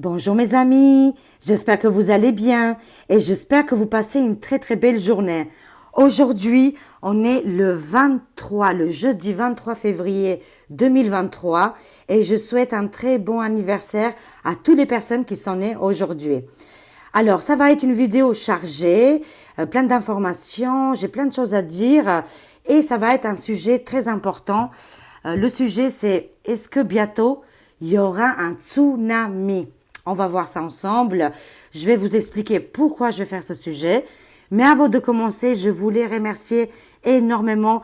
Bonjour mes amis, j'espère que vous allez bien et j'espère que vous passez une très très belle journée. Aujourd'hui, on est le jeudi 23 février 2023 et je souhaite un très bon anniversaire à toutes les personnes qui sont nées aujourd'hui. Alors, ça va être une vidéo chargée, plein d'informations, j'ai plein de choses à dire et ça va être un sujet très important. Le sujet c'est est-ce que bientôt il y aura un tsunami? On va voir ça ensemble. Je vais vous expliquer pourquoi je vais faire ce sujet. Mais avant de commencer, je voulais remercier énormément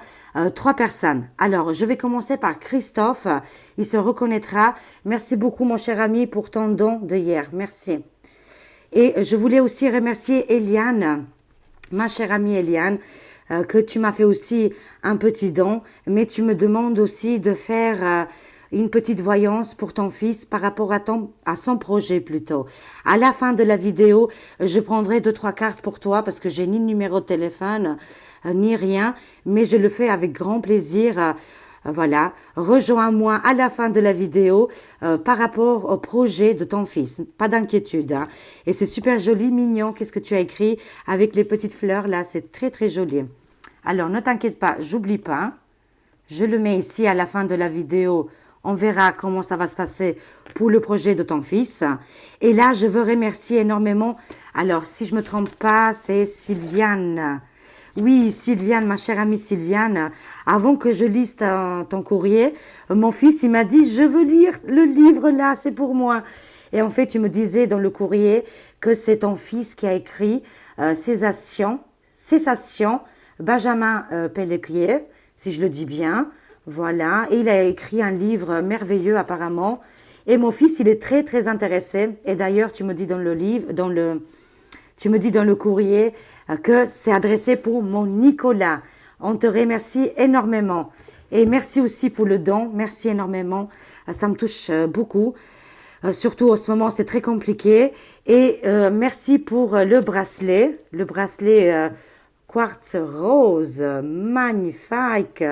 trois personnes. Alors, je vais commencer par Christophe. Il se reconnaîtra. Merci beaucoup, mon cher ami, pour ton don de hier. Merci. Et je voulais aussi remercier Eliane, ma chère amie Eliane, que tu m'as fait aussi un petit don, mais tu me demandes aussi de faire une petite voyance pour ton fils par rapport à son projet plutôt. À la fin de la vidéo, je prendrai 2-3 cartes pour toi parce que j'ai ni numéro de téléphone, ni rien, mais je le fais avec grand plaisir. Voilà, rejoins-moi à la fin de la vidéo par rapport au projet de ton fils. Pas d'inquiétude. Hein. Et c'est super joli, mignon. Qu'est-ce que tu as écrit avec les petites fleurs là? C'est très très joli. Alors ne t'inquiète pas, j'oublie pas. Je le mets ici à la fin de la vidéo. On verra comment ça va se passer pour le projet de ton fils. Et là, je veux remercier énormément. Alors, si je me trompe pas, c'est Sylviane. Oui, Sylviane, ma chère amie Sylviane, avant que je lise ton courrier, mon fils, il m'a dit, je veux lire le livre là, c'est pour moi. Et en fait, tu me disais dans le courrier que c'est ton fils qui a écrit Cessation, Benjamin Pellequier, si je le dis bien. Voilà, et il a écrit un livre merveilleux apparemment. Et mon fils, il est très très intéressé. Et d'ailleurs, tu me dis dans le livre, tu me dis dans le courrier que c'est adressé pour mon Nicolas. On te remercie énormément. Et merci aussi pour le don. Merci énormément. Ça me touche beaucoup. Surtout en ce moment, c'est très compliqué. Et merci pour le bracelet. Le bracelet quartz rose. Magnifique.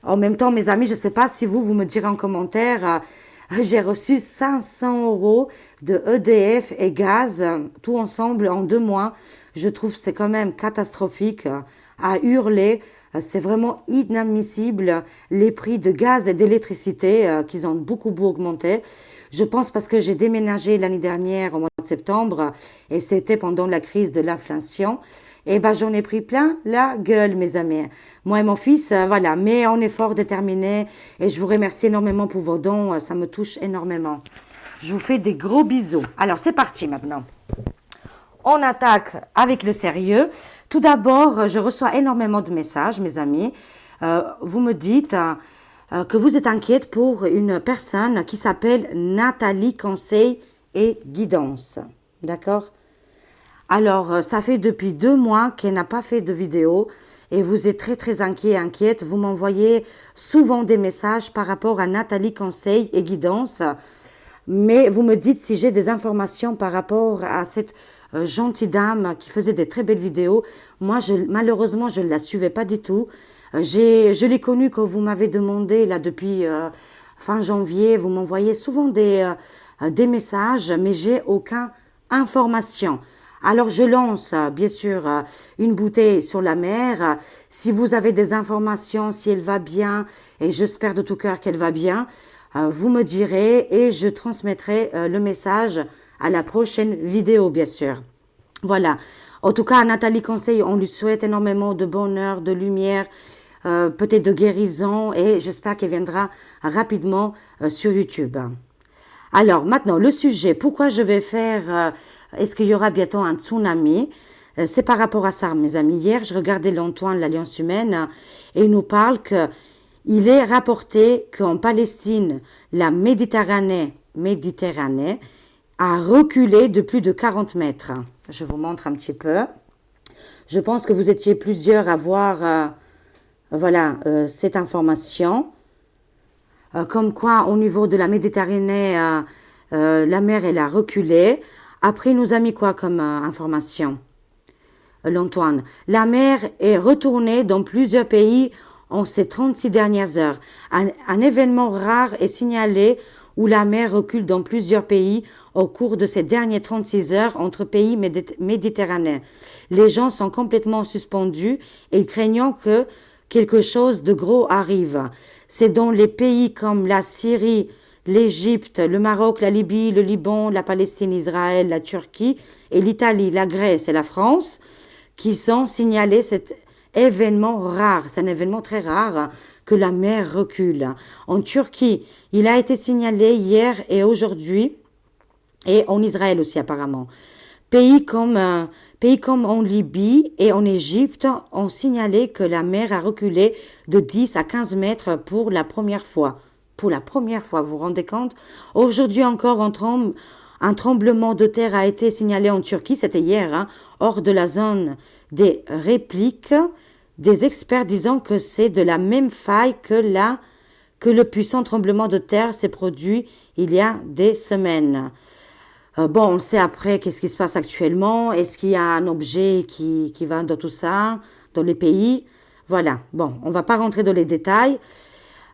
En même temps, mes amis, je ne sais pas si vous me direz en commentaire, j'ai reçu 500 € de EDF et gaz, tout ensemble en 2 mois. Je trouve que c'est quand même catastrophique, à hurler. C'est vraiment inadmissible les prix de gaz et d'électricité qu'ils ont beaucoup augmenté. Je pense parce que j'ai déménagé l'année dernière au mois de septembre et c'était pendant la crise de l'inflation. Et ben j'en ai pris plein la gueule, mes amis. Moi et mon fils, voilà, mais on est fort déterminés et je vous remercie énormément pour vos dons, ça me touche énormément. Je vous fais des gros bisous. Alors c'est parti maintenant. On attaque avec le sérieux. Tout d'abord, je reçois énormément de messages, mes amis. Vous me dites que vous êtes inquiète pour une personne qui s'appelle Nathalie Conseil et Guidance. D'accord ? Alors, ça fait depuis 2 mois qu'elle n'a pas fait de vidéo et vous êtes très très inquiète. Vous m'envoyez souvent des messages par rapport à Nathalie Conseil et Guidance. Mais vous me dites si j'ai des informations par rapport à cette gentille dame qui faisait des très belles vidéos. Moi, malheureusement, je ne la suivais pas du tout. Je l'ai connue quand vous m'avez demandé, là, depuis fin janvier. Vous m'envoyez souvent des messages, mais j'ai aucune information. Alors, je lance, bien sûr, une bouteille sur la mer. Si vous avez des informations, si elle va bien, et j'espère de tout cœur qu'elle va bien, vous me direz et je transmettrai le message à la prochaine vidéo, bien sûr. Voilà. En tout cas, à Nathalie Conseil, on lui souhaite énormément de bonheur, de lumière, peut-être de guérison, et j'espère qu'elle viendra rapidement sur YouTube. Alors, maintenant, le sujet, pourquoi je vais faire, est-ce qu'il y aura bientôt un tsunami? C'est par rapport à ça, mes amis. Hier, je regardais l'Antoine, l'Alliance humaine, et il nous parle que il est rapporté qu'en Palestine, la Méditerranée a reculé de plus de 40 mètres. Je vous montre un petit peu. Je pense que vous étiez plusieurs à voir cette information. Comme quoi, au niveau de la Méditerranée, la mer, elle a reculé. Après, il nous a mis quoi comme information, l'Antoine? La mer est retournée dans plusieurs pays en ces 36 dernières heures. Un événement rare est signalé où la mer recule dans plusieurs pays au cours de ces dernières 36 heures entre pays méditerranéens. Les gens sont complètement suspendus et craignant que quelque chose de gros arrive. C'est dans les pays comme la Syrie, l'Égypte, le Maroc, la Libye, le Liban, la Palestine, Israël, la Turquie et l'Italie, la Grèce et la France qui sont signalés cet événement rare. C'est un événement très rare que la mer recule. En Turquie, il a été signalé hier et aujourd'hui et en Israël aussi apparemment. Pays comme en Libye et en Égypte ont signalé que la mer a reculé de 10 à 15 mètres pour la première fois. Pour la première fois, vous vous rendez compte? Aujourd'hui encore, un tremblement de terre a été signalé en Turquie, c'était hier, hein, hors de la zone des répliques, des experts disant que c'est de la même faille que le puissant tremblement de terre s'est produit il y a des semaines. Bon, on sait après qu'est-ce qui se passe actuellement. Est-ce qu'il y a un objet qui va dans tout ça, dans les pays? Voilà. Bon, on va pas rentrer dans les détails.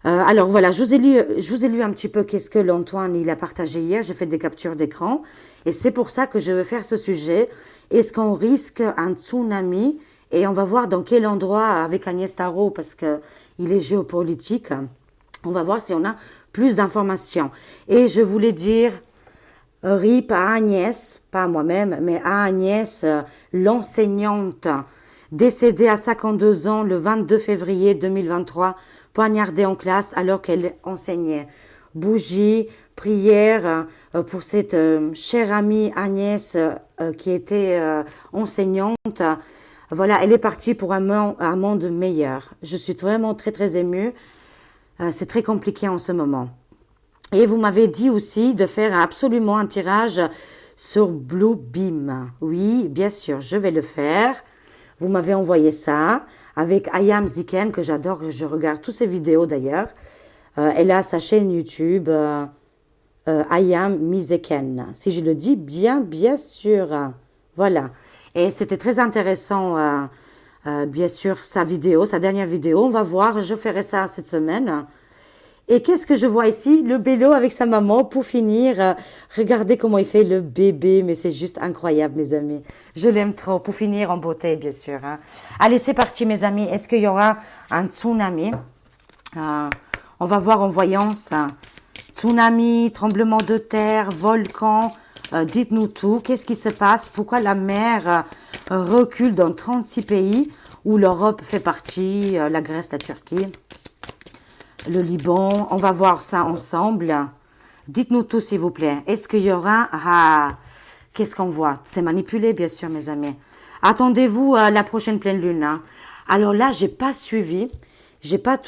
Alors voilà, je vous ai lu un petit peu qu'est-ce que l'Antoine il a partagé hier. J'ai fait des captures d'écran et c'est pour ça que je veux faire ce sujet. Est-ce qu'on risque un tsunami? Et on va voir dans quel endroit avec Agnès Tarot parce que il est géopolitique. On va voir si on a plus d'informations. Et je voulais dire RIP à Agnès, pas à moi-même, mais à Agnès, l'enseignante, décédée à 52 ans le 22 février 2023, poignardée en classe alors qu'elle enseignait. Bougie, prière pour cette chère amie Agnès qui était enseignante. Voilà, elle est partie pour un monde meilleur. Je suis vraiment très très émue. C'est très compliqué en ce moment. Et vous m'avez dit aussi de faire absolument un tirage sur Bluebeam. Oui, bien sûr, je vais le faire. Vous m'avez envoyé ça avec Ayam Ziken, que j'adore, que je regarde toutes ses vidéos d'ailleurs. Elle a sa chaîne YouTube Ayam Mizeken. Si je le dis bien sûr. Voilà. Et c'était très intéressant, bien sûr, sa dernière vidéo. On va voir, je ferai ça cette semaine. Et qu'est-ce que je vois ici? Le Bélo avec sa maman pour finir. Regardez comment il fait le bébé, mais c'est juste incroyable, mes amis. Je l'aime trop. Pour finir en beauté, bien sûr. Hein. Allez, c'est parti, mes amis. Est-ce qu'il y aura un tsunami? On va voir en voyance. Tsunami, tremblement de terre, volcan. Dites-nous tout. Qu'est-ce qui se passe? Pourquoi la mer recule dans 36 pays où l'Europe fait partie, la Grèce, la Turquie, le Liban? On va voir ça ensemble. Dites-nous tout, s'il vous plaît. Est-ce qu'il y aura... qu'est-ce qu'on voit? C'est manipulé, bien sûr, mes amis. Attendez-vous à la prochaine pleine lune. Hein. Alors là, j'ai pas suivi. J'ai pas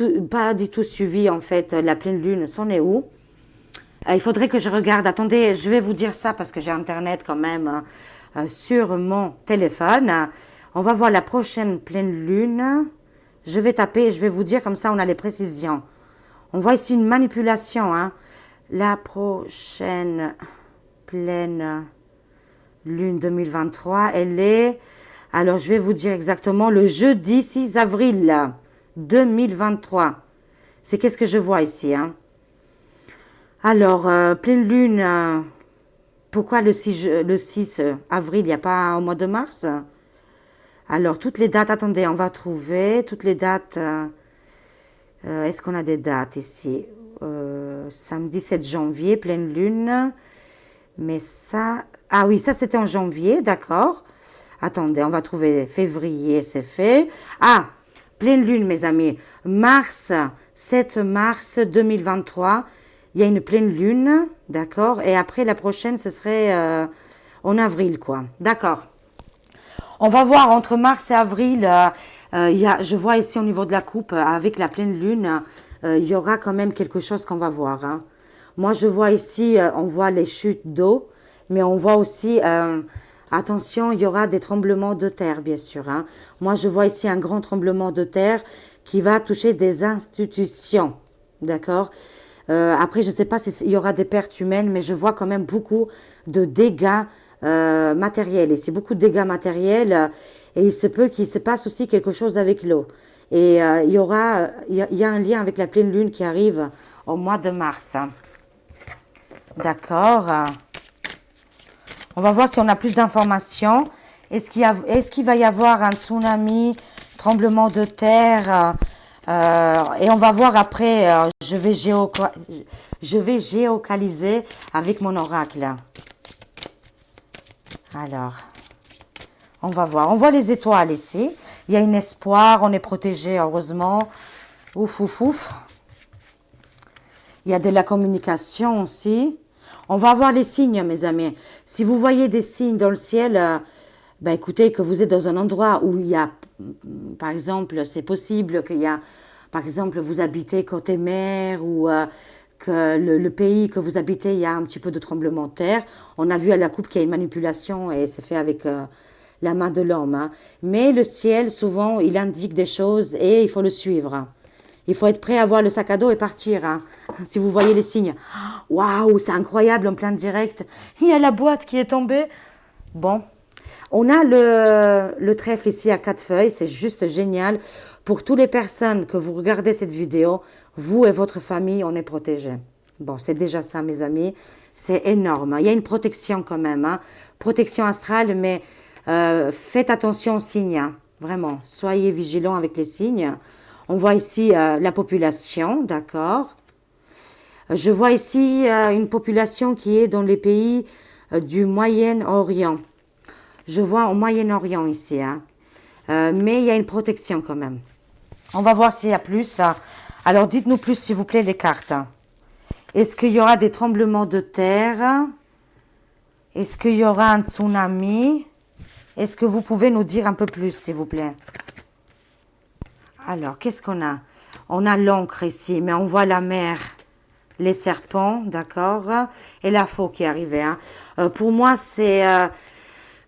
du tout suivi, en fait, la pleine lune. C'en est où? Il faudrait que je regarde. Attendez, je vais vous dire ça parce que j'ai Internet quand même sur mon téléphone. On va voir la prochaine pleine lune. Je vais taper et je vais vous dire comme ça on a les précisions. On voit ici une manipulation. Hein. La prochaine pleine lune 2023, elle est... Alors je vais vous dire exactement le jeudi 6 avril 2023. C'est qu'est-ce que je vois ici. Hein. Alors, pleine lune, pourquoi le 6 avril, il n'y a pas au mois de mars? Alors, toutes les dates, attendez, on va trouver toutes les dates. Est-ce qu'on a des dates ici? Samedi 7 janvier, pleine lune. Mais ça... Ah oui, ça c'était en janvier, d'accord. Attendez, on va trouver février, c'est fait. Ah, pleine lune, mes amis. 7 mars 2023. Il y a une pleine lune, d'accord. Et après, la prochaine, ce serait en avril, quoi. D'accord. On va voir entre mars et avril. Je vois ici au niveau de la coupe, avec la pleine lune, il y aura quand même quelque chose qu'on va voir. Hein. Moi, je vois ici, on voit les chutes d'eau, mais on voit aussi, attention, il y aura des tremblements de terre, bien sûr. Hein. Moi, je vois ici un grand tremblement de terre qui va toucher des institutions, d'accord. Après, je ne sais pas s'il y aura des pertes humaines, mais je vois quand même beaucoup de dégâts matériels. Et c'est beaucoup de dégâts matériels. Et il se peut qu'il se passe aussi quelque chose avec l'eau. Et il y a un lien avec la pleine lune qui arrive au mois de mars. D'accord. On va voir si on a plus d'informations. Est-ce qu'il va y avoir un tsunami, tremblement de terre et on va voir après, je vais géocaliser avec mon oracle. Alors, on va voir. On voit les étoiles ici. Il y a un espoir, on est protégé, heureusement. Ouf, ouf, ouf. Il y a de la communication aussi. On va voir les signes, mes amis. Si vous voyez des signes dans le ciel, ben écoutez, que vous êtes dans un endroit où il y a, par exemple, c'est possible qu'il y a, par exemple, vous habitez côté mer ou que le pays que vous habitez, il y a un petit peu de tremblement de terre. On a vu à la coupe qu'il y a une manipulation et c'est fait avec la main de l'homme. Hein. Mais le ciel, souvent, il indique des choses et il faut le suivre. Il faut être prêt à avoir le sac à dos et partir. Hein. Si vous voyez les signes. Waouh, c'est incroyable en plein direct. Il y a la boîte qui est tombée. Bon. On a le trèfle ici à 4 feuilles, c'est juste génial. Pour toutes les personnes que vous regardez cette vidéo, vous et votre famille, on est protégés. Bon, c'est déjà ça, mes amis. C'est énorme. Il y a une protection quand même. Hein. Protection astrale, mais faites attention aux signes. Hein. Vraiment, soyez vigilants avec les signes. On voit ici la population, d'accord. Je vois ici une population qui est dans les pays du Moyen-Orient. Je vois au Moyen-Orient ici, hein. Mais il y a une protection quand même. On va voir s'il y a plus. Alors, dites-nous plus, s'il vous plaît, les cartes. Est-ce qu'il y aura des tremblements de terre? Est-ce qu'il y aura un tsunami? Est-ce que vous pouvez nous dire un peu plus, s'il vous plaît? Alors, qu'est-ce qu'on a? On a l'encre ici, mais on voit la mer, les serpents, d'accord? Et la faux qui est arrivée. Hein. Pour moi, c'est...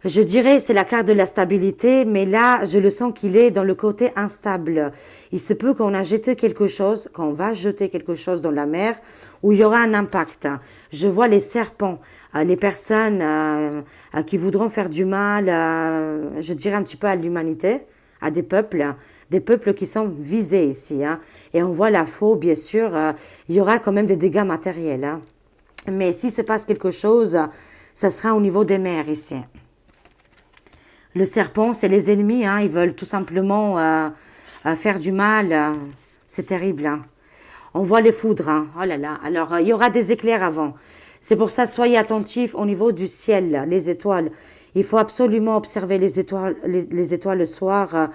je dirais c'est la carte de la stabilité, mais là, je le sens qu'il est dans le côté instable. Il se peut qu'on a jeté quelque chose, qu'on va jeter quelque chose dans la mer, où il y aura un impact. Je vois les serpents, les personnes qui voudront faire du mal, je dirais un petit peu à l'humanité, à des peuples qui sont visés ici. Hein. Et on voit la faux, bien sûr, il y aura quand même des dégâts matériels. Hein. Mais si se passe quelque chose, ça sera au niveau des mers ici. Le serpent, c'est les ennemis, hein, ils veulent tout simplement faire du mal. C'est terrible. Hein. On voit les foudres. Hein. Oh là là. Alors, il y aura des éclairs avant. C'est pour ça, soyez attentifs au niveau du ciel, les étoiles. Il faut absolument observer les étoiles le soir.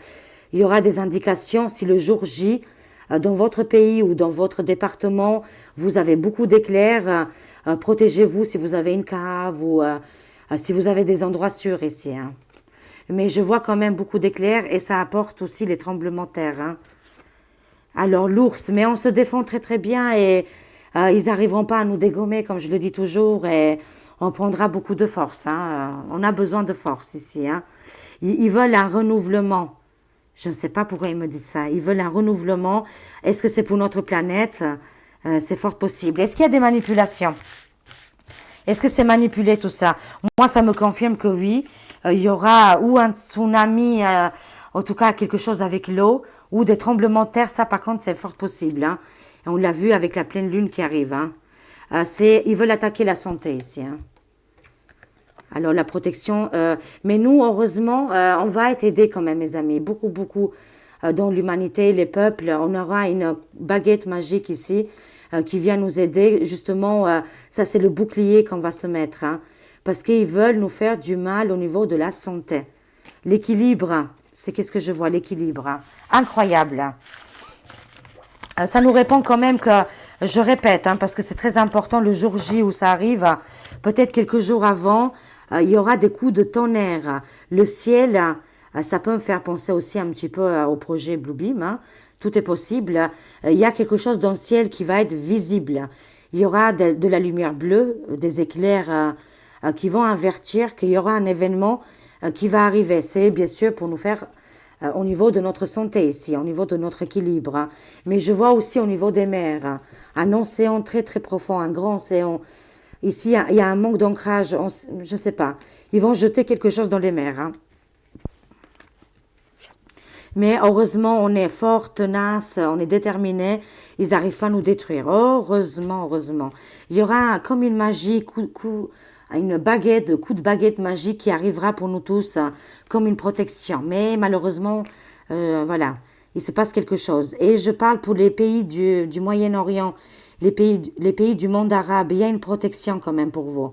Il y aura des indications si le jour J, dans votre pays ou dans votre département, vous avez beaucoup d'éclairs. Protégez-vous si vous avez une cave ou si vous avez des endroits sûrs ici. Hein. Mais je vois quand même beaucoup d'éclairs et ça apporte aussi les tremblements de terre. Hein. Alors l'ours, mais on se défend très très bien et ils n'arriveront pas à nous dégommer comme je le dis toujours et on prendra beaucoup de force. Hein. On a besoin de force ici. Hein. Ils veulent un renouvellement. Je ne sais pas pourquoi ils me disent ça. Ils veulent un renouvellement. Est-ce que c'est pour notre planète? C'est fort possible. Est-ce qu'il y a des manipulations? Est-ce que c'est manipulé tout ça? Moi, ça me confirme que oui. Il y aura ou un tsunami, en tout cas quelque chose avec l'eau, ou des tremblements de terre. Ça, par contre, c'est fort possible. Hein. Et on l'a vu avec la pleine lune qui arrive. Hein. Ils veulent attaquer la santé ici. Hein. Alors, la protection. Mais nous, heureusement, on va être aidés quand même, mes amis. Beaucoup, beaucoup dans l'humanité, les peuples. On aura une baguette magique ici qui vient nous aider. Justement, ça, c'est le bouclier qu'on va se mettre. Hein. Parce qu'ils veulent nous faire du mal au niveau de la santé. L'équilibre, c'est qu'est-ce que je vois, l'équilibre. Hein. Incroyable. Ça nous répond quand même que, je répète, hein, parce que c'est très important, le jour J où ça arrive, peut-être quelques jours avant, il y aura des coups de tonnerre. Le ciel, ça peut me faire penser aussi un petit peu au projet Bluebeam. Hein. Tout est possible. Il y a quelque chose dans le ciel qui va être visible. Il y aura de la lumière bleue, des éclairs qui vont avertir qu'il y aura un événement qui va arriver. C'est bien sûr pour nous faire au niveau de notre santé ici, au niveau de notre équilibre. Hein. Mais je vois aussi au niveau des mers, hein, un océan très très profond, un grand océan. Ici, il y a un manque d'ancrage, je ne sais pas. Ils vont jeter quelque chose dans les mers. Hein. Mais heureusement, on est fort, tenace, on est déterminé. Ils n'arrivent pas à nous détruire. Heureusement, heureusement. Il y aura comme une magie, une baguette, coup de baguette magique qui arrivera pour nous tous, comme une protection. Mais malheureusement, voilà, il se passe quelque chose. Et je parle pour les pays du Moyen-Orient, les pays du monde arabe. Il y a une protection quand même pour vous.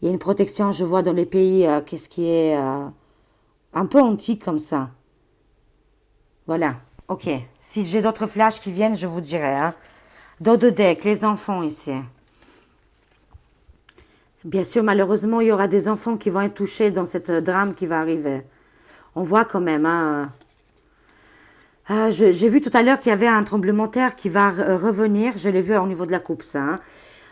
Il y a une protection, je vois, dans les pays, qu'est-ce qui est un peu antique comme ça. Voilà, ok. Si j'ai d'autres flashs qui viennent, je vous dirai. Hein. Deck, les enfants ici. Bien sûr, malheureusement, il y aura des enfants qui vont être touchés dans cette drame qui va arriver. On voit quand même. Hein, j'ai vu tout à l'heure qu'il y avait un tremblement de terre qui va revenir. Je l'ai vu au niveau de la coupe, ça. Hein.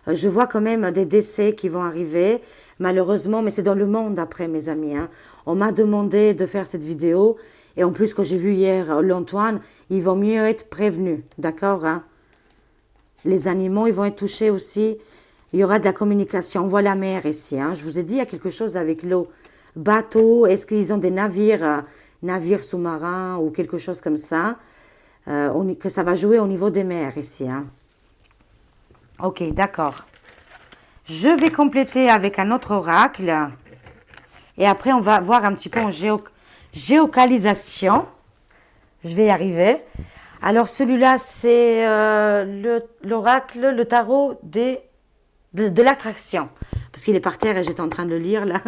Je vois quand même des décès qui vont arriver, malheureusement, mais c'est dans le monde après, mes amis. Hein. On m'a demandé de faire cette vidéo, et en plus, quand j'ai vu hier l'Antoine, il vaut mieux être prévenu, d'accord hein. Les animaux, ils vont être touchés aussi. Il y aura de la communication. On voit la mer ici. Hein. Je vous ai dit, il y a quelque chose avec l'eau. Bateaux, est-ce qu'ils ont des navires, navires sous-marins ou quelque chose comme ça, que ça va jouer au niveau des mers ici. Hein. Ok, d'accord. Je vais compléter avec un autre oracle. Et après, on va voir un petit peu en géocalisation. Je vais y arriver. Alors, celui-là, c'est l'oracle, le tarot de l'attraction. Parce qu'il est par terre et j'étais en train de le lire, là.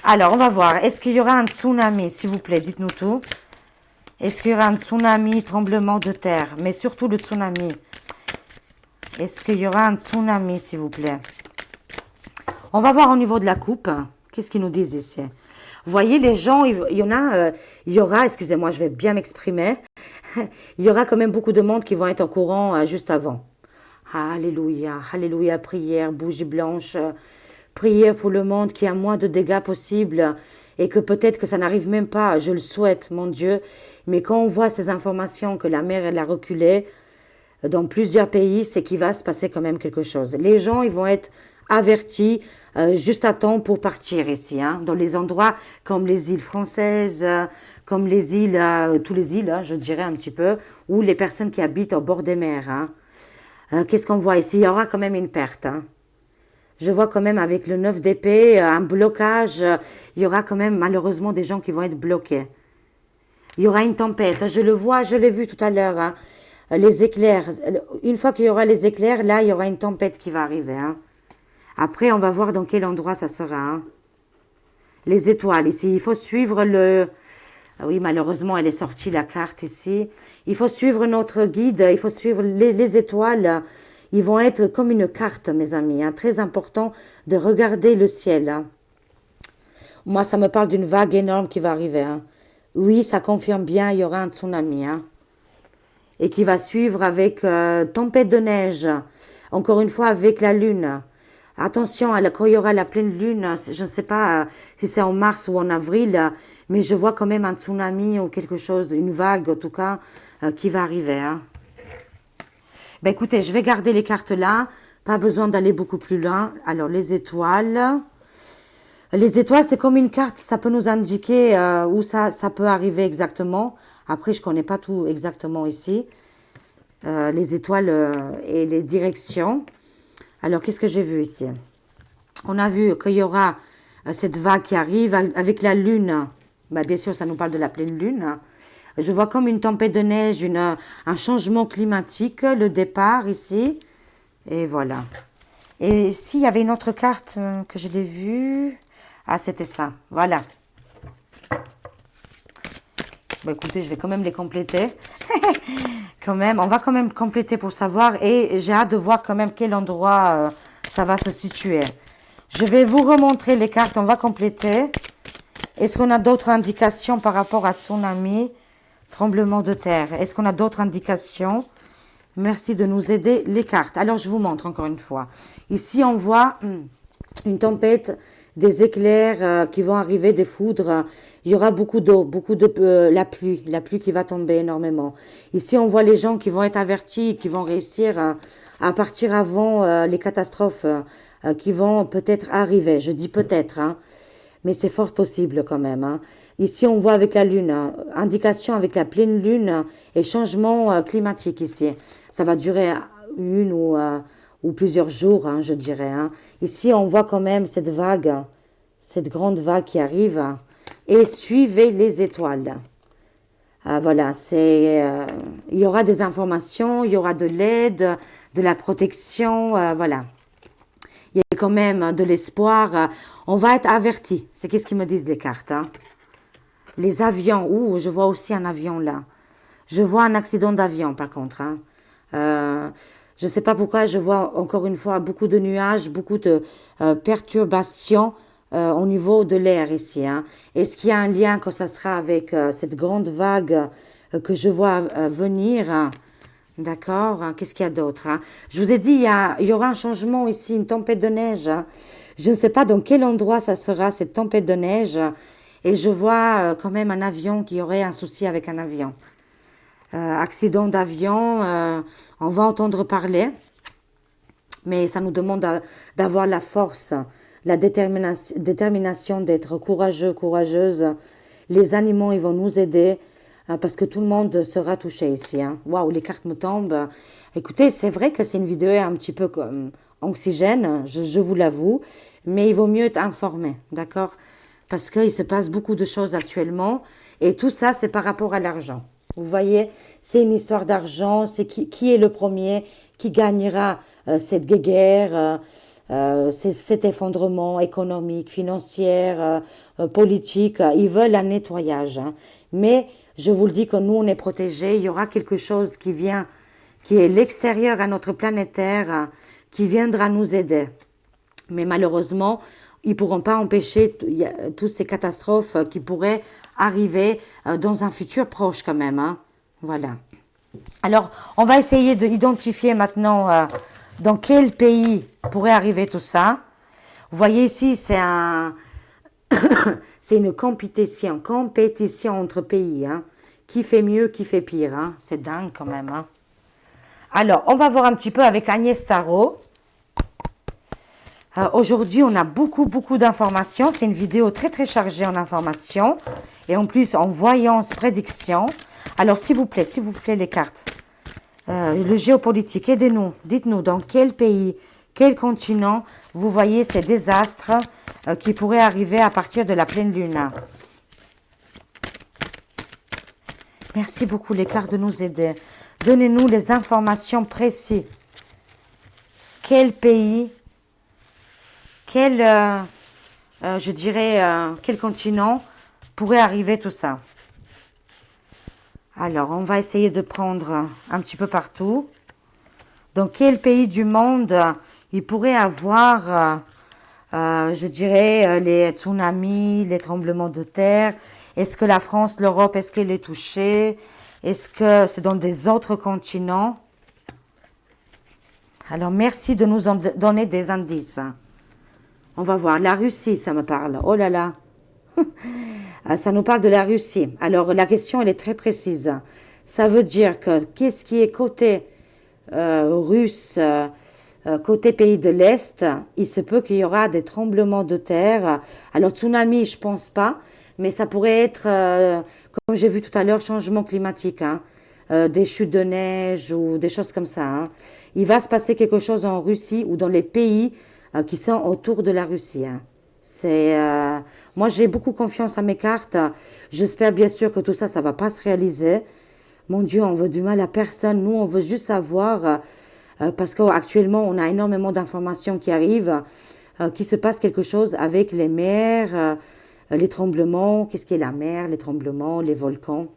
Alors, on va voir. Est-ce qu'il y aura un tsunami, s'il vous plaît? Dites-nous tout. Est-ce qu'il y aura un tsunami, tremblement de terre? Mais surtout le tsunami. Est-ce qu'il y aura un tsunami, s'il vous plaît? On va voir au niveau de la coupe. Qu'est-ce qu'ils nous disent ici? Vous voyez, les gens, il y aura, excusez-moi, je vais bien m'exprimer. Il y aura quand même beaucoup de monde qui vont être au courant juste avant. Alléluia, alléluia, prière, bougie blanche, prière pour le monde qui a moins de dégâts possibles et que peut-être que ça n'arrive même pas, je le souhaite, mon Dieu. Mais quand on voit ces informations que la mer, elle a reculé dans plusieurs pays, c'est qu'il va se passer quand même quelque chose. Les gens, ils vont être avertis juste à temps pour partir ici, hein, dans les endroits comme les îles françaises, comme les îles, tous les îles, hein, je dirais un petit peu, ou les personnes qui habitent au bord des mers. Hein. Qu'est-ce qu'on voit ici? Il y aura quand même une perte. Hein. Je vois quand même avec le 9 d'épée, un blocage, il y aura quand même malheureusement des gens qui vont être bloqués. Il y aura une tempête, je le vois, je l'ai vu tout à l'heure, hein. Les éclairs, une fois qu'il y aura les éclairs, là il y aura une tempête qui va arriver. Hein. Après on va voir dans quel endroit ça sera. Hein. Les étoiles ici, il faut suivre le... Oui, malheureusement, elle est sortie, la carte ici. Il faut suivre notre guide, il faut suivre les étoiles. Ils vont être comme une carte, mes amis. Hein. Très important de regarder le ciel. Hein. Moi, ça me parle d'une vague énorme qui va arriver. Hein. Oui, ça confirme bien, il y aura un tsunami. Hein. Et qui va suivre avec tempête de neige. Encore une fois, avec la lune. Attention, quand il y aura la pleine lune, je ne sais pas si c'est en mars ou en avril, mais je vois quand même un tsunami ou quelque chose, une vague en tout cas, qui va arriver. Hein. Ben écoutez, je vais garder les cartes là, pas besoin d'aller beaucoup plus loin. Alors les étoiles, c'est comme une carte, ça peut nous indiquer où ça peut arriver exactement. Après, je connais pas tout exactement ici, les étoiles et les directions. Alors, qu'est-ce que j'ai vu ici? On a vu qu'il y aura cette vague qui arrive avec la lune. Ben, bien sûr, ça nous parle de la pleine lune. Je vois comme une tempête de neige, un changement climatique, le départ ici. Et voilà. Et s'il y avait une autre carte que je l'ai vue... Ah, c'était ça. Voilà. Bon, écoutez, je vais quand même les compléter. Quand même, on va quand même compléter pour savoir. Et j'ai hâte de voir quand même quel endroit ça va se situer. Je vais vous remontrer les cartes. On va compléter. Est-ce qu'on a d'autres indications par rapport à tsunami, tremblement de terre? Est-ce qu'on a d'autres indications? Merci de nous aider les cartes. Alors, je vous montre encore une fois. Ici, on voit une tempête, des éclairs qui vont arriver, des foudres. Il y aura beaucoup d'eau, la pluie qui va tomber énormément. Ici, on voit les gens qui vont être avertis, qui vont réussir à partir avant les catastrophes qui vont peut-être arriver. Je dis peut-être. Hein. mais c'est fort possible quand même, hein. Ici, on voit avec la lune, hein, indication avec la pleine lune et changement climatique ici. Ça va durer une ou plusieurs jours, hein, je dirais, hein. Ici, on voit quand même cette grande vague qui arrive, hein, et suivez les étoiles. Voilà, il y aura des informations, il y aura de l'aide, de la protection, voilà. Il y a quand même de l'espoir. On va être averti. C'est qu'est-ce qu'ils me disent les cartes, hein. Les avions. Ouh, je vois aussi un avion là. Je vois un accident d'avion par contre, hein. Euh, je ne sais pas pourquoi je vois encore une fois beaucoup de nuages, beaucoup de perturbations au niveau de l'air ici, hein. Est-ce qu'il y a un lien que ça sera avec cette grande vague que je vois venir, hein? D'accord, hein. Qu'est-ce qu'il y a d'autre, hein? Je vous ai dit, il y aura un changement ici, une tempête de neige, hein. Je ne sais pas dans quel endroit ça sera, cette tempête de neige. Et je vois quand même un avion qui aurait un souci avec un avion. Accident d'avion, on va entendre parler, mais ça nous demande d'avoir la force, la détermination d'être courageux, courageuse. Les animaux, ils vont nous aider parce que tout le monde sera touché ici, hein. Waouh, les cartes me tombent. Écoutez, c'est vrai que c'est une vidéo un petit peu comme anxiogène, je vous l'avoue, mais il vaut mieux être informé, d'accord? Parce qu'il se passe beaucoup de choses actuellement et tout ça, c'est par rapport à l'argent. Vous voyez, c'est une histoire d'argent, c'est qui est le premier, qui gagnera cette guerre, cet effondrement économique, financier, politique. Ils veulent un nettoyage, hein. Mais je vous le dis que nous, on est protégés. Il y aura quelque chose qui vient, qui est l'extérieur à notre planète Terre, qui viendra nous aider. Mais malheureusement, ils ne pourront pas empêcher toutes ces catastrophes qui pourraient arriver dans un futur proche quand même, hein. Voilà. Alors, on va essayer d'identifier maintenant dans quel pays pourrait arriver tout ça. Vous voyez ici, c'est une compétition entre pays, hein. Qui fait mieux, qui fait pire, hein. C'est dingue quand même, hein. Alors, on va voir un petit peu avec Agnès Tarot. Aujourd'hui, on a beaucoup d'informations. C'est une vidéo très chargée en informations. Et en plus, en voyance, prédiction. Alors, s'il vous plaît, les cartes. Le géopolitique, aidez-nous. Dites-nous dans quel pays, quel continent vous voyez ces désastres qui pourraient arriver à partir de la pleine lune. Merci beaucoup, les cartes, de nous aider. Donnez-nous les informations précises. Quel pays, quel continent pourrait arriver tout ça? Alors, on va essayer de prendre un petit peu partout. Dans quel pays du monde il pourrait avoir, les tsunamis, les tremblements de terre? Est-ce que la France, l'Europe, est-ce qu'elle est touchée? Est-ce que c'est dans des autres continents? Alors, merci de nous donner des indices. On va voir. La Russie, ça me parle. Oh là là. Ça nous parle de la Russie. Alors, la question, elle est très précise. Ça veut dire que qu'est-ce qui est côté russe, côté pays de l'Est, il se peut qu'il y aura des tremblements de terre. Alors, tsunami, je pense pas, mais ça pourrait être, comme j'ai vu tout à l'heure, changement climatique, hein. Des chutes de neige ou des choses comme ça, hein. Il va se passer quelque chose en Russie ou dans les pays qui sont autour de la Russie, hein. Moi, j'ai beaucoup confiance à mes cartes. J'espère bien sûr que tout ça, ça va pas se réaliser. Mon Dieu, on veut du mal à personne. Nous, on veut juste savoir, parce qu'actuellement, on a énormément d'informations qui arrivent, qu'il se passe quelque chose avec les mers, les tremblements. Qu'est-ce qu'est la mer, les tremblements, les volcans?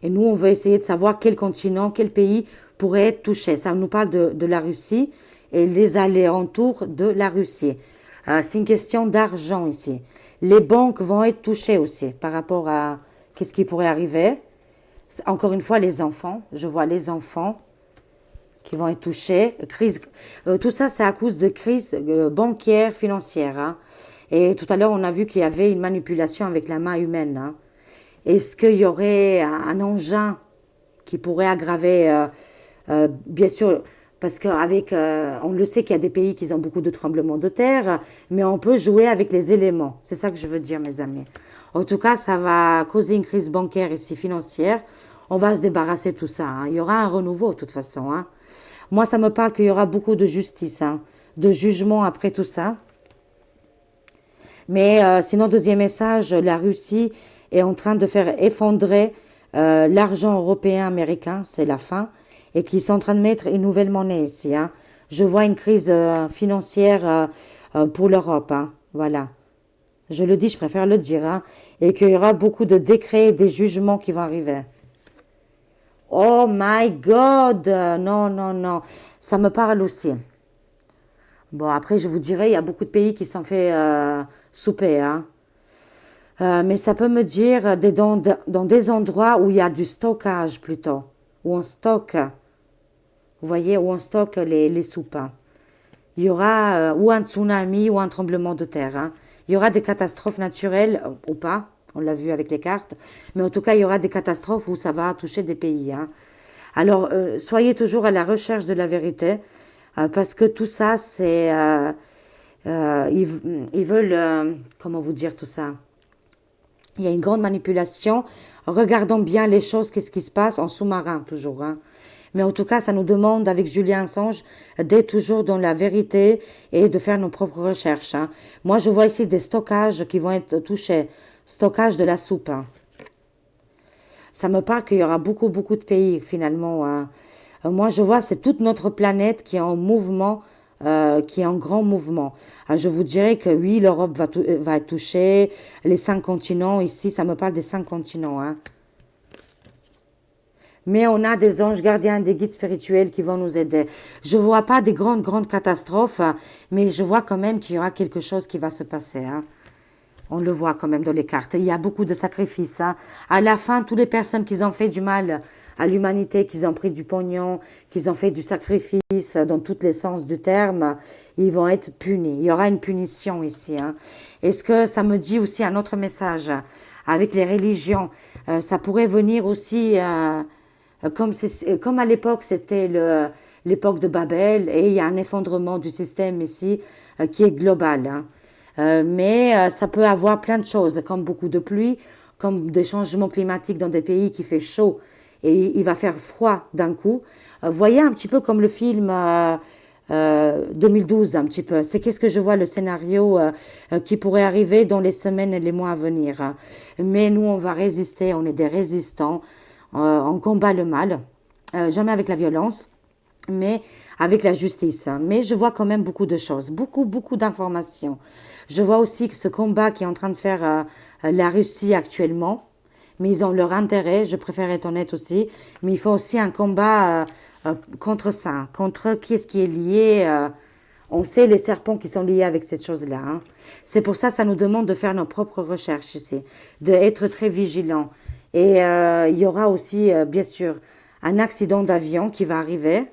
Et nous, on veut essayer de savoir quel continent, quel pays pourrait être touché. Ça nous parle de la Russie et les alentours de la Russie. C'est une question d'argent ici. Les banques vont être touchées aussi par rapport à qu'est-ce qui pourrait arriver. Encore une fois, les enfants. Je vois les enfants qui vont être touchés. Tout ça, c'est à cause de crises bancaires, financières, hein. Et tout à l'heure, on a vu qu'il y avait une manipulation avec la main humaine, hein. Est-ce qu'il y aurait un engin qui pourrait aggraver, bien sûr, Parce qu'avec, on le sait qu'il y a des pays qui ont beaucoup de tremblements de terre, mais on peut jouer avec les éléments. C'est ça que je veux dire, mes amis. En tout cas, ça va causer une crise bancaire ici, financière. On va se débarrasser de tout ça, hein. Il y aura un renouveau, de toute façon, hein. Moi, ça me parle qu'il y aura beaucoup de justice, hein, de jugement après tout ça. Mais sinon, deuxième message, la Russie est en train de faire effondrer l'argent européen, américain, c'est la fin, et qu'ils sont en train de mettre une nouvelle monnaie ici, hein. Je vois une crise financière pour l'Europe, hein. Voilà. Je le dis, je préfère le dire, hein. Et qu'il y aura beaucoup de décrets et des jugements qui vont arriver. Oh my God! Non, non, non. Ça me parle aussi. Bon, après, je vous dirais, il y a beaucoup de pays qui sont fait souper, hein. Mais ça peut me dire dans des endroits où il y a du stockage plutôt, où on stocke, vous voyez, où on stocke les soupes, hein. Il y aura ou un tsunami ou un tremblement de terre, hein. Il y aura des catastrophes naturelles ou pas, on l'a vu avec les cartes, mais en tout cas, il y aura des catastrophes où ça va toucher des pays, hein. Alors, soyez toujours à la recherche de la vérité, parce que tout ça, c'est... ils veulent... comment vous dire tout ça? Il y a une grande manipulation. Regardons bien les choses, qu'est-ce qui se passe en sous-marin, toujours, hein. Mais en tout cas, ça nous demande, avec Julien Assange, d'être toujours dans la vérité et de faire nos propres recherches, hein. Moi, je vois ici des stockages qui vont être touchés. Stockage de la soupe, hein. Ça me parle qu'il y aura beaucoup, beaucoup de pays, finalement, hein. Moi, je vois, c'est toute notre planète qui est en mouvement, qui est en grand mouvement. Je vous dirais que oui, l'Europe va être touchée, les 5 continents, ici, ça me parle des 5 continents, hein. Mais on a des anges gardiens, des guides spirituels qui vont nous aider. Je vois pas des grandes, grandes catastrophes, hein, mais je vois quand même qu'il y aura quelque chose qui va se passer, hein. On le voit quand même dans les cartes. Il y a beaucoup de sacrifices, hein. À la fin, toutes les personnes qui ont fait du mal à l'humanité, qui ont pris du pognon, qui ont fait du sacrifice dans tous les sens du terme, ils vont être punis. Il y aura une punition ici, hein. Est-ce que ça me dit aussi un autre message avec les religions? Ça pourrait venir aussi... comme à l'époque, c'était l'époque de Babel, et il y a un effondrement du système ici qui est global, hein. Mais ça peut avoir plein de choses, comme beaucoup de pluie, comme des changements climatiques dans des pays qui fait chaud et il va faire froid d'un coup. Voyez un petit peu comme le film 2012, un petit peu. C'est qu'est-ce que je vois le scénario qui pourrait arriver dans les semaines et les mois à venir, hein. Mais nous, on va résister, on est des résistants, on combat le mal, jamais avec la violence, mais avec la justice. Mais je vois quand même beaucoup de choses, beaucoup, beaucoup d'informations. Je vois aussi que ce combat qui est en train de faire la Russie actuellement, mais ils ont leur intérêt, je préfère être honnête aussi, mais il faut aussi un combat contre ça, contre qui est-ce qui est lié. On sait les serpents qui sont liés avec cette chose-là, hein. C'est pour ça, ça nous demande de faire nos propres recherches ici, d'être très vigilants. Et il y aura aussi, bien sûr, un accident d'avion qui va arriver.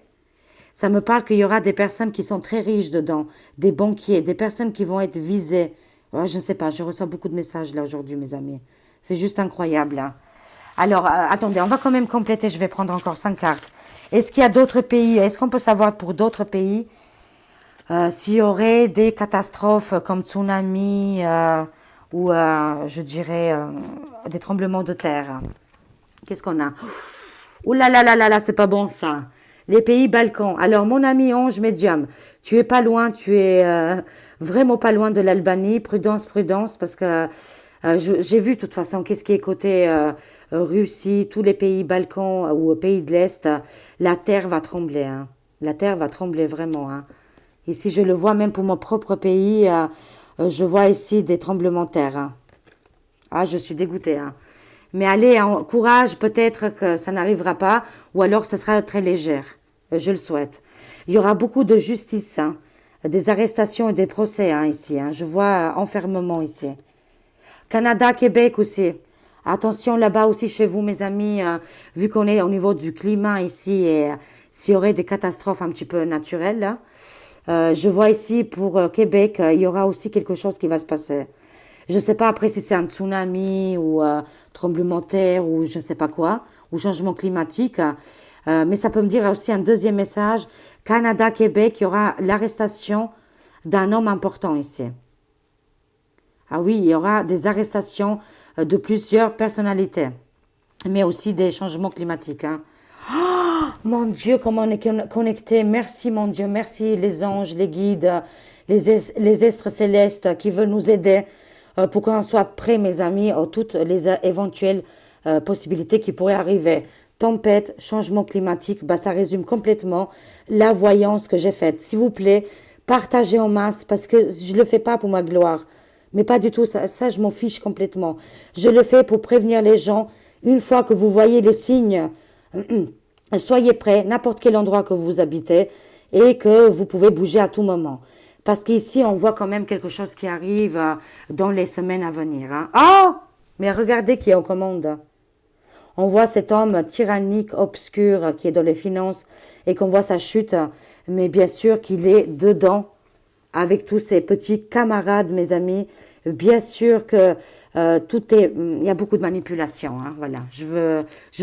Ça me parle qu'il y aura des personnes qui sont très riches dedans, des banquiers, des personnes qui vont être visées. Ouais, je ne sais pas, je reçois beaucoup de messages là aujourd'hui, mes amis. C'est juste incroyable, hein. Alors, attendez, on va quand même compléter, je vais prendre encore 5 cartes. Est-ce qu'il y a d'autres pays, est-ce qu'on peut savoir pour d'autres pays s'il y aurait des catastrophes comme tsunami ou, je dirais, des tremblements de terre? Qu'est-ce qu'on a? Ouh là là là là là, c'est pas bon ça. Les pays Balkans. Alors, mon ami Ange Médium, tu es pas loin, tu es vraiment pas loin de l'Albanie. Prudence, prudence, parce que j'ai vu de toute façon qu'est-ce qui est côté Russie, tous les pays Balkans ou pays de l'Est, la terre va trembler, hein. La terre va trembler vraiment, hein. Ici, je le vois même pour mon propre pays, je vois ici des tremblements de terre, hein. Ah, je suis dégoûtée, hein. Mais allez, en courage, peut-être que ça n'arrivera pas, ou alors ça sera très légère. Je le souhaite. Il y aura beaucoup de justice, hein. Des arrestations et des procès, hein, ici, hein. Je vois enfermement ici. Canada, Québec aussi. Attention là-bas aussi chez vous, mes amis, vu qu'on est au niveau du climat ici et s'il y aurait des catastrophes un petit peu naturelles, là. Je vois ici pour Québec, il y aura aussi quelque chose qui va se passer. Je sais pas après si c'est un tsunami ou tremblement de terre ou je sais pas quoi, ou changement climatique. Mais ça peut me dire aussi un deuxième message. Canada, Québec, il y aura l'arrestation d'un homme important ici. Ah oui, il y aura des arrestations de plusieurs personnalités, mais aussi des changements climatiques, hein. Mon Dieu, comment on est connecté. Merci, mon Dieu. Merci, les anges, les guides, les estres célestes qui veulent nous aider pour qu'on soit prêts, mes amis, à toutes les éventuelles possibilités qui pourraient arriver. Tempête, changement climatique, bah, ça résume complètement la voyance que j'ai faite. S'il vous plaît, partagez en masse parce que je ne le fais pas pour ma gloire. Mais pas du tout, ça je m'en fiche complètement. Je le fais pour prévenir les gens. Une fois que vous voyez les signes, soyez prêts, n'importe quel endroit que vous habitez, et que vous pouvez bouger à tout moment. Parce qu'ici, on voit quand même quelque chose qui arrive dans les semaines à venir, hein. Oh! Mais regardez qui est en commande. On voit cet homme tyrannique, obscur, qui est dans les finances, et qu'on voit sa chute, mais bien sûr qu'il est dedans, avec tous ses petits camarades, mes amis. Bien sûr que tout est, il y a beaucoup de manipulation, hein, voilà. Je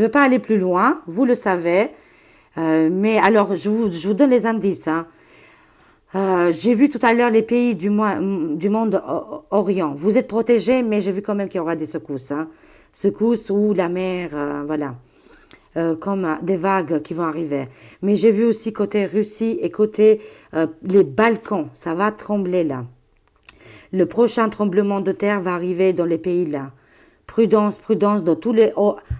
veux pas aller plus loin, vous le savez, mais alors je vous donne les indices, hein. J'ai vu tout à l'heure les pays du monde orient. Vous êtes protégés, mais j'ai vu quand même qu'il y aura des secousses, hein. Secousses ou la mer, voilà. Comme des vagues qui vont arriver. Mais j'ai vu aussi côté Russie et côté les Balkans. Ça va trembler là. Le prochain tremblement de terre va arriver dans les pays là. Prudence, prudence dans tous les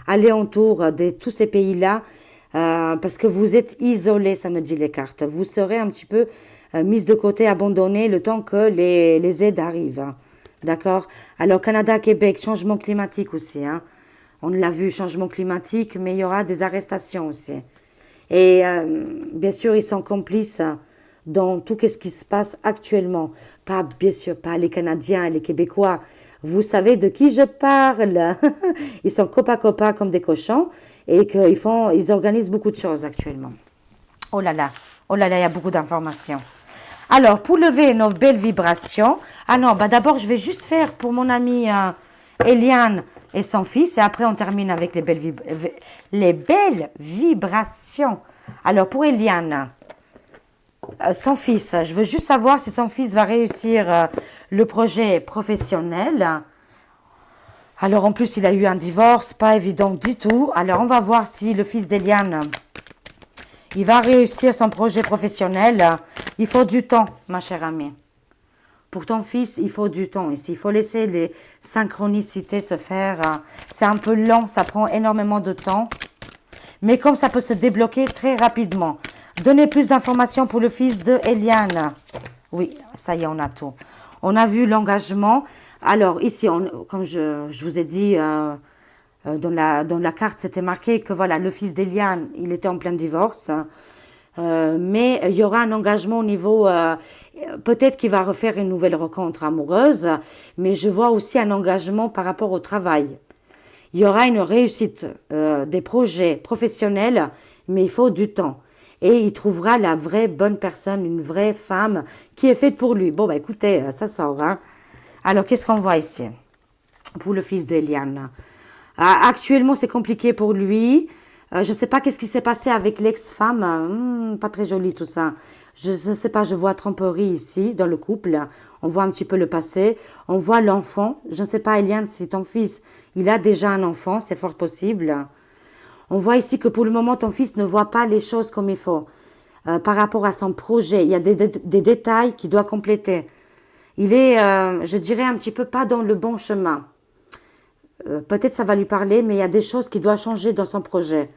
alentours de tous ces pays-là. Parce que vous êtes isolés, ça me dit les cartes. Vous serez un petit peu mis de côté, abandonnés le temps que les aides arrivent, hein. D'accord? Alors Canada, Québec, changement climatique aussi, hein. On l'a vu, changement climatique, mais il y aura des arrestations aussi. Et bien sûr, ils sont complices dans tout ce qui se passe actuellement. Pas, bien sûr, pas les Canadiens et les Québécois. Vous savez de qui je parle. Ils sont copains comme des cochons et ils organisent beaucoup de choses actuellement. Oh là là, il y a beaucoup d'informations. Alors, pour lever nos belles vibrations, ah non, bah d'abord, je vais juste faire pour mon amie Eliane et son fils, et après, on termine avec les belles vibrations. Alors, pour Eliane, son fils, je veux juste savoir si son fils va réussir le projet professionnel. Alors, en plus, il a eu un divorce, pas évident du tout. Alors, on va voir si le fils d'Eliane, il va réussir son projet professionnel. Il faut du temps, ma chère amie. Pour ton fils, il faut du temps ici. Il faut laisser les synchronicités se faire. C'est un peu lent, ça prend énormément de temps. Mais comme ça peut se débloquer très rapidement. Donnez plus d'informations pour le fils de Eliane. Oui, ça y est, on a tout. On a vu l'engagement. Alors ici, comme je vous ai dit, dans la carte, c'était marqué que voilà, le fils d'Eliane, il était en plein divorce. Mais il y aura un engagement au niveau, peut-être qu'il va refaire une nouvelle rencontre amoureuse, mais je vois aussi un engagement par rapport au travail. Il y aura une réussite des projets professionnels, mais il faut du temps. Et il trouvera la vraie bonne personne, une vraie femme qui est faite pour lui. Bon, bah écoutez, ça sort, hein. Alors, qu'est-ce qu'on voit ici pour le fils d'Eliane? Actuellement, c'est compliqué pour lui. Je ne sais pas qu'est-ce qui s'est passé avec l'ex-femme. Pas très joli tout ça. Je ne sais pas, je vois tromperie ici dans le couple. On voit un petit peu le passé. On voit l'enfant. Je ne sais pas, Eliane, si ton fils, il a déjà un enfant, c'est fort possible. On voit ici que pour le moment, ton fils ne voit pas les choses comme il faut. Par rapport à son projet, il y a des détails qu'il doit compléter. Il est, je dirais, un petit peu pas dans le bon chemin. Peut-être ça va lui parler, mais il y a des choses qui doivent changer dans son projet.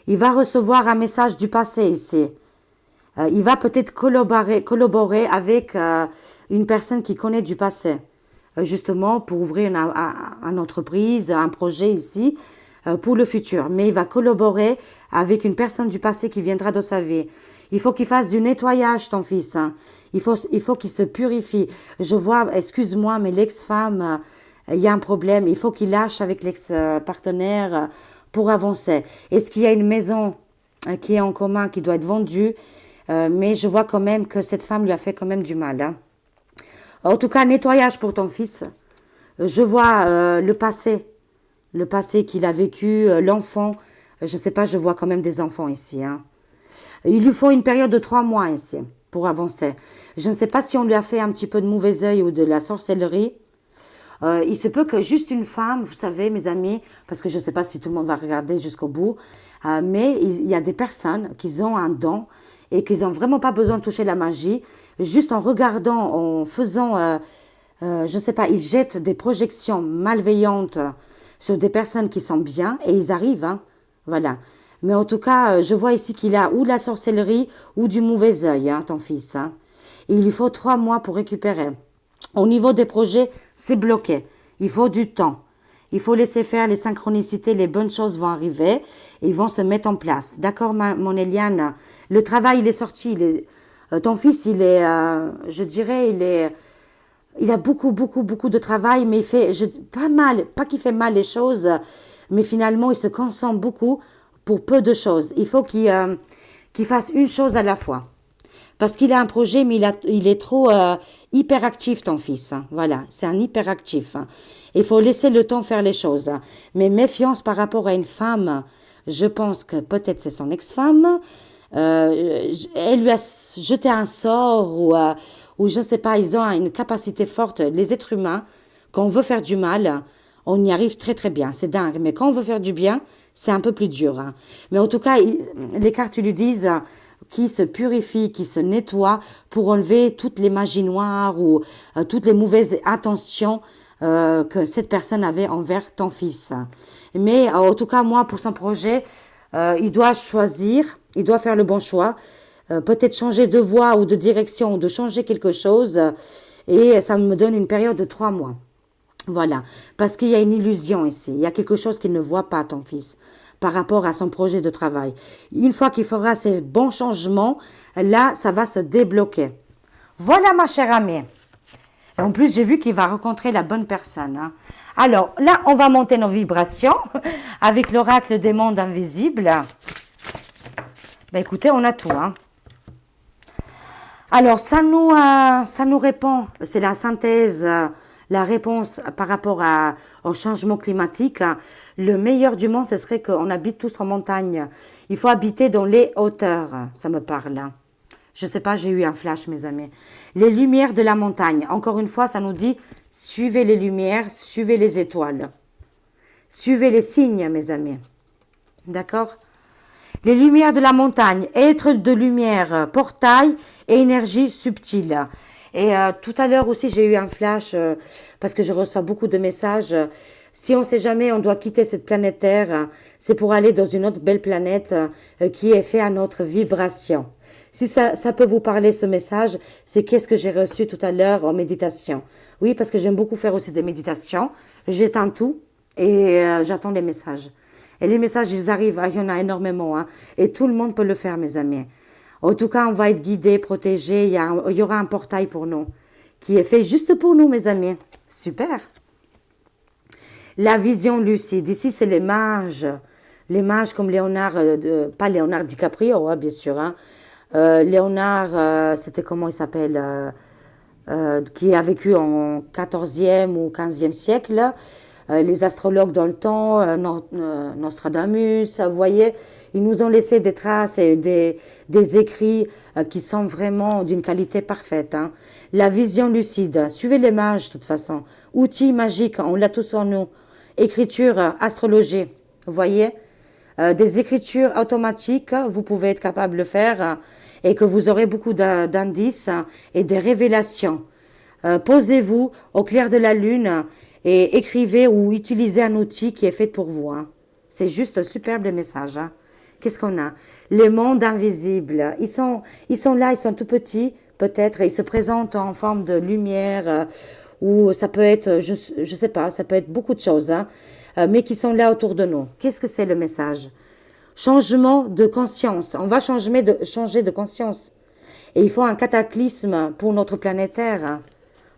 Il va recevoir un message du passé ici. Il va peut-être collaborer avec une personne qui connaît du passé, justement pour ouvrir une entreprise, un projet ici, pour le futur. Mais il va collaborer avec une personne du passé qui viendra dans sa vie. Il faut qu'il fasse du nettoyage, ton fils, hein. Il faut qu'il se purifie. Je vois, excuse-moi, mais l'ex-femme... il y a un problème, il faut qu'il lâche avec l'ex-partenaire pour avancer. Est-ce qu'il y a une maison qui est en commun, qui doit être vendue? Mais je vois quand même que cette femme lui a fait quand même du mal, hein. En tout cas, nettoyage pour ton fils. Je vois le passé qu'il a vécu, l'enfant. Je sais pas, je vois quand même des enfants ici. Hein. Il lui faut une période de 3 mois ici pour avancer. Je ne sais pas si on lui a fait un petit peu de mauvais œil ou de la sorcellerie. Il se peut que juste une femme, vous savez, mes amis, parce que je ne sais pas si tout le monde va regarder jusqu'au bout, mais il y a des personnes qui ont un don et qui n'ont vraiment pas besoin de toucher la magie, juste en regardant, en faisant, je ne sais pas, ils jettent des projections malveillantes sur des personnes qui sont bien et ils arrivent, hein, voilà. Mais en tout cas, je vois ici qu'il a ou de la sorcellerie ou du mauvais œil, hein, ton fils. Hein. Et il lui faut 3 mois pour récupérer. Au niveau des projets, c'est bloqué. Il faut du temps. Il faut laisser faire les synchronicités, les bonnes choses vont arriver et ils vont se mettre en place. D'accord, mon Eliane? Le travail, il est sorti. Ton fils, il est, je dirais, il a beaucoup de travail, mais il fait pas mal, pas qu'il fait mal les choses, mais finalement, il se concentre beaucoup pour peu de choses. Il faut qu'il fasse une chose à la fois. Parce qu'il a un projet, mais il est trop hyperactif, ton fils. Hein. Voilà, c'est un hyperactif. Hein. Il faut laisser le temps faire les choses. Hein. Mais méfiance par rapport à une femme, je pense que peut-être c'est son ex-femme. Elle lui a jeté un sort ou je ne sais pas, ils ont une capacité forte. Les êtres humains, quand on veut faire du mal, on y arrive très très bien. C'est dingue. Mais quand on veut faire du bien, c'est un peu plus dur. Hein. Mais en tout cas, les cartes lui disent qui se purifie, qui se nettoie pour enlever toutes les magies noires ou toutes les mauvaises intentions que cette personne avait envers ton fils. Mais en tout cas, moi, pour son projet, il doit choisir, il doit faire le bon choix, peut-être changer de voie ou de direction, ou de changer quelque chose, et ça me donne une période de 3 mois. Voilà, parce qu'il y a une illusion ici, il y a quelque chose qu'il ne voit pas, ton fils, par rapport à son projet de travail. Une fois qu'il fera ces bons changements, là, ça va se débloquer. Voilà, ma chère amie. Et en plus, j'ai vu qu'il va rencontrer la bonne personne. Hein. Alors, là, on va monter nos vibrations avec l'oracle des mondes invisibles. Ben, écoutez, on a tout. Hein. Alors, ça nous répond, c'est la synthèse, la réponse par rapport au changement climatique. Le meilleur du monde, ce serait qu'on habite tous en montagne. Il faut habiter dans les hauteurs, ça me parle. Je sais pas, j'ai eu un flash, mes amis. Les lumières de la montagne. Encore une fois, ça nous dit, suivez les lumières, suivez les étoiles. Suivez les signes, mes amis. D'accord ? Les lumières de la montagne, être de lumière, portail et énergie subtile. Et tout à l'heure aussi, j'ai eu un flash parce que je reçois beaucoup de messages. Si on ne sait jamais, on doit quitter cette planète Terre, c'est pour aller dans une autre belle planète qui est faite à notre vibration. Si ça peut vous parler, ce message, c'est qu'est-ce que j'ai reçu tout à l'heure en méditation. Oui, parce que j'aime beaucoup faire aussi des méditations. J'éteins tout et j'attends les messages. Et les messages, ils arrivent, il y en a énormément. Hein, et tout le monde peut le faire, mes amis. En tout cas, on va être guidés, protégés. Il y aura un portail pour nous, qui est fait juste pour nous, mes amis. Super. La vision lucide. Ici, c'est les mages. Les mages comme Léonard, pas Léonard DiCaprio, hein, bien sûr. Hein. Léonard, c'était comment il s'appelle qui a vécu en 14e ou 15e siècle. Les astrologues dans le temps, Nostradamus, vous voyez, ils nous ont laissé des traces et des écrits qui sont vraiment d'une qualité parfaite. Hein. La vision lucide, suivez les mages de toute façon. Outils magiques, on l'a tous en nous. Écriture, astrologie, vous voyez. Des écritures automatiques, vous pouvez être capable de faire et que vous aurez beaucoup d'indices et des révélations. Posez-vous au clair de la lune et écrivez ou utilisez un outil qui est fait pour vous. Hein. C'est juste un superbe message. Hein. Qu'est-ce qu'on a? Les mondes invisibles. Ils sont là, ils sont tout petits, peut-être, et ils se présentent en forme de lumière, ou ça peut être, je sais pas, ça peut être beaucoup de choses, hein, mais qui sont là autour de nous. Qu'est-ce que c'est le message? Changement de conscience. On va changer de conscience. Et il faut un cataclysme pour notre planète Terre. Hein,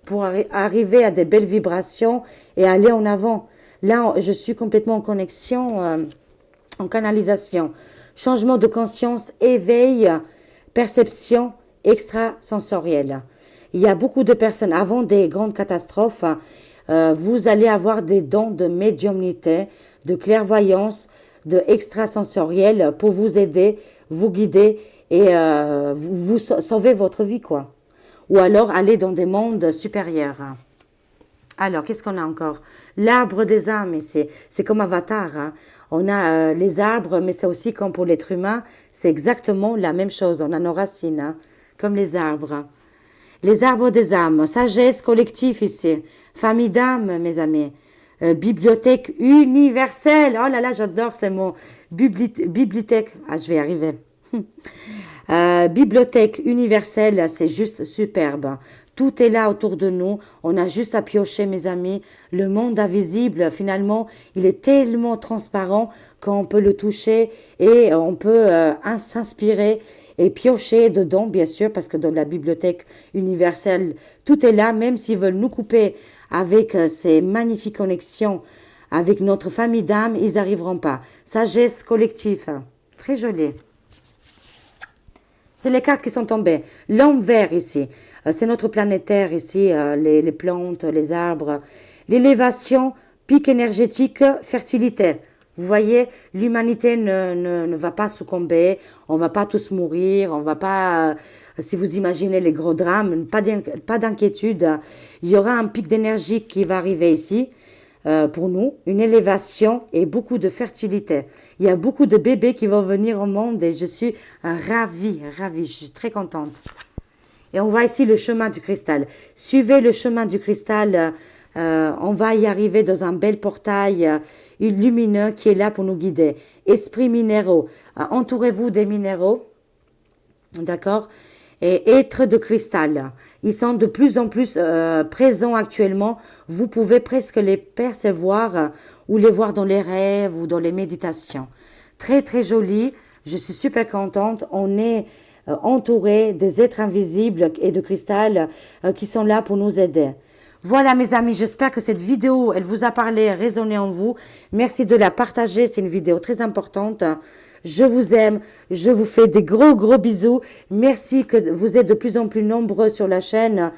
pour arriver à des belles vibrations et aller en avant. Là, je suis complètement en connexion, en canalisation. Changement de conscience, éveil, perception extrasensorielle. Il y a beaucoup de personnes, avant des grandes catastrophes, vous allez avoir des dons de médiumnité, de clairvoyance, de extrasensoriel pour vous aider, vous guider et vous sauver votre vie, quoi. Ou alors aller dans des mondes supérieurs. Alors, qu'est-ce qu'on a encore? L'arbre des âmes, et c'est comme Avatar, hein. On a les arbres, mais c'est aussi comme pour l'être humain, c'est exactement la même chose. On a nos racines, hein, comme les arbres. Les arbres des âmes, sagesse collective ici, famille d'âmes, mes amis. Bibliothèque universelle. Oh là là, j'adore ces mots. Bibliothèque. Ah, je vais y arriver. Bibliothèque universelle, c'est juste superbe. Tout est là autour de nous. On a juste à piocher, mes amis. Le monde invisible, finalement, il est tellement transparent qu'on peut le toucher et on peut s'inspirer et piocher dedans, bien sûr, parce que dans la bibliothèque universelle, tout est là, même s'ils veulent nous couper avec ces magnifiques connexions avec notre famille d'âme, ils n'arriveront pas. Sagesse collective, très joli. C'est les cartes qui sont tombées. L'homme vert ici, c'est notre planète Terre ici, les plantes, les arbres. L'élévation, pic énergétique, fertilité. Vous voyez, l'humanité ne va pas succomber, on va pas tous mourir, on va pas, si vous imaginez les gros drames, pas d'inquiétude. Il y aura un pic d'énergie qui va arriver ici. Pour nous, une élévation et beaucoup de fertilité. Il y a beaucoup de bébés qui vont venir au monde et je suis ravie, je suis très contente. Et on voit ici le chemin du cristal. Suivez le chemin du cristal, on va y arriver dans un bel portail lumineux qui est là pour nous guider. Esprits minéraux, entourez-vous des minéraux, d'accord ? Et êtres de cristal. Ils sont de plus en plus présents actuellement. Vous pouvez presque les percevoir ou les voir dans les rêves ou dans les méditations. Très très joli. Je suis super contente. On est entouré des êtres invisibles et de cristal qui sont là pour nous aider. Voilà mes amis, j'espère que cette vidéo, elle vous a parlé, résonné en vous. Merci de la partager, c'est une vidéo très importante. Je vous aime, je vous fais des gros bisous. Merci que vous êtes de plus en plus nombreux sur la chaîne.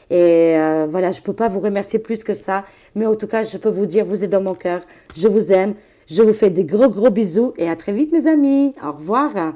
Et voilà, je peux pas vous remercier plus que ça. Mais en tout cas, je peux vous dire, vous êtes dans mon cœur. Je vous aime, je vous fais des gros bisous. Et à très vite mes amis. Au revoir.